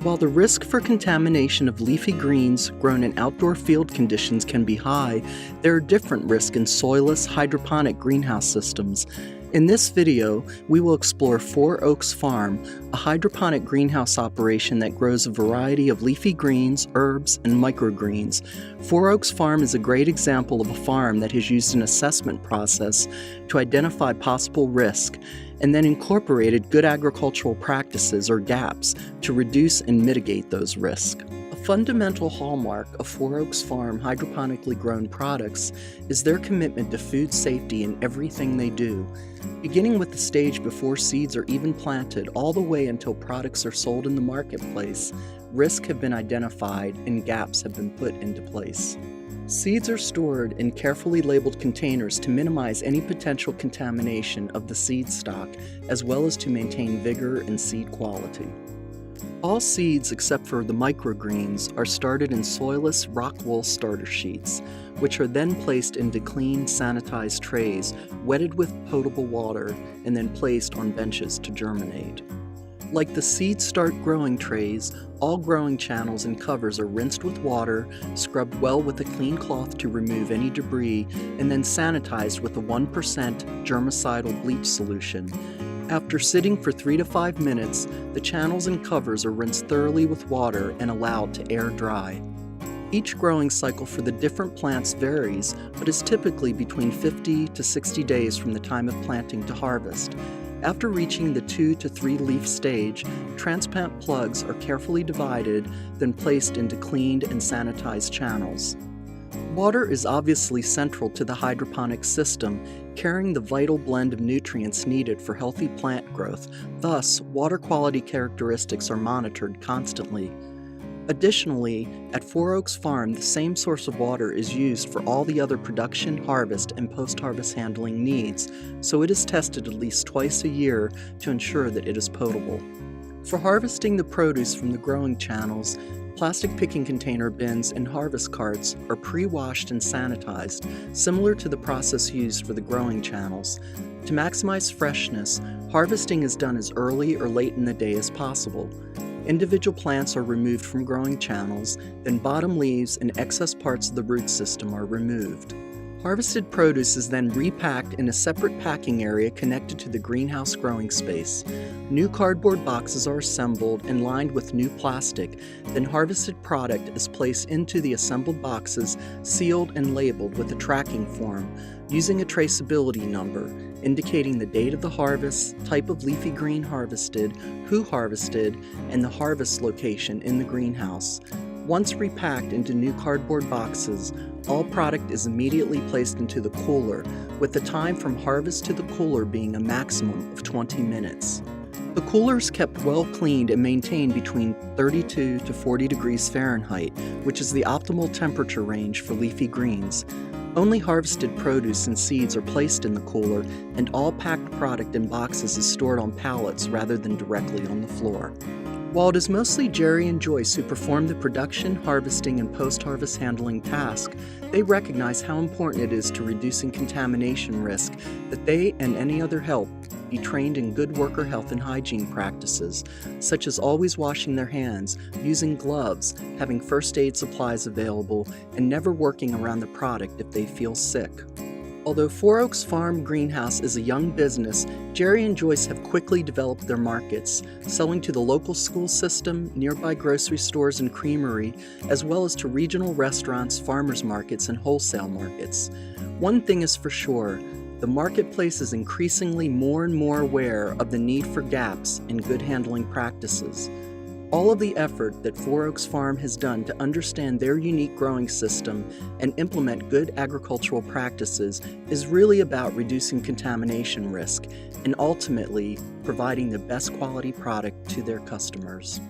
While the risk for contamination of leafy greens grown in outdoor field conditions can be high, there are different risks in soilless hydroponic greenhouse systems. In this video, we will explore Four Oaks Farm, a hydroponic greenhouse operation that grows a variety of leafy greens, herbs, and microgreens. Four Oaks Farm is a great example of a farm that has used an assessment process to identify possible risk and then incorporated good agricultural practices, or GAPs, to reduce and mitigate those risks. A fundamental hallmark of Four Oaks Farm hydroponically grown products is their commitment to food safety in everything they do. Beginning with the stage before seeds are even planted all the way until products are sold in the marketplace, risks have been identified and GAPs have been put into place. Seeds are stored in carefully labeled containers to minimize any potential contamination of the seed stock, as well as to maintain vigor and seed quality. All seeds except for the microgreens are started in soilless rock wool starter sheets, which are then placed into clean, sanitized trays, wetted with potable water, and then placed on benches to germinate. Like the seed start growing trays, all growing channels and covers are rinsed with water, scrubbed well with a clean cloth to remove any debris, and then sanitized with a 1% germicidal bleach solution. After sitting for 3 to 5 minutes, the channels and covers are rinsed thoroughly with water and allowed to air dry. Each growing cycle for the different plants varies, but is typically between 50 to 60 days from the time of planting to harvest. After reaching the 2 to 3 leaf stage, transplant plugs are carefully divided, then placed into cleaned and sanitized channels. Water is obviously central to the hydroponic system, carrying the vital blend of nutrients needed for healthy plant growth. Thus, water quality characteristics are monitored constantly. Additionally, at Four Oaks Farm, the same source of water is used for all the other production, harvest, and post-harvest handling needs, so it is tested at least twice a year to ensure that it is potable. For harvesting the produce from the growing channels, plastic picking container bins and harvest carts are pre-washed and sanitized, similar to the process used for the growing channels. To maximize freshness, harvesting is done as early or late in the day as possible. Individual plants are removed from growing channels, then bottom leaves and excess parts of the root system are removed. Harvested produce is then repacked in a separate packing area connected to the greenhouse growing space. New cardboard boxes are assembled and lined with new plastic, then harvested product is placed into the assembled boxes, sealed and labeled with a tracking form, using a traceability number, indicating the date of the harvest, type of leafy green harvested, who harvested, and the harvest location in the greenhouse. Once repacked into new cardboard boxes, all product is immediately placed into the cooler, with the time from harvest to the cooler being a maximum of 20 minutes. The cooler is kept well cleaned and maintained between 32 to 40 degrees Fahrenheit, which is the optimal temperature range for leafy greens. Only harvested produce and seeds are placed in the cooler, and all packed product in boxes is stored on pallets rather than directly on the floor. While it is mostly Jerry and Joyce who perform the production, harvesting, and post-harvest handling task, they recognize how important it is to reducing contamination risk that they and any other help be trained in good worker health and hygiene practices, such as always washing their hands, using gloves, having first aid supplies available, and never working around the product if they feel sick. Although Four Oaks Farm Greenhouse is a young business, Jerry and Joyce have quickly developed their markets, selling to the local school system, nearby grocery stores and creamery, as well as to regional restaurants, farmers markets, and wholesale markets. One thing is for sure, the marketplace is increasingly more and more aware of the need for GAPs in good handling practices. All of the effort that Four Oaks Farm has done to understand their unique growing system and implement good agricultural practices is really about reducing contamination risk and ultimately providing the best quality product to their customers.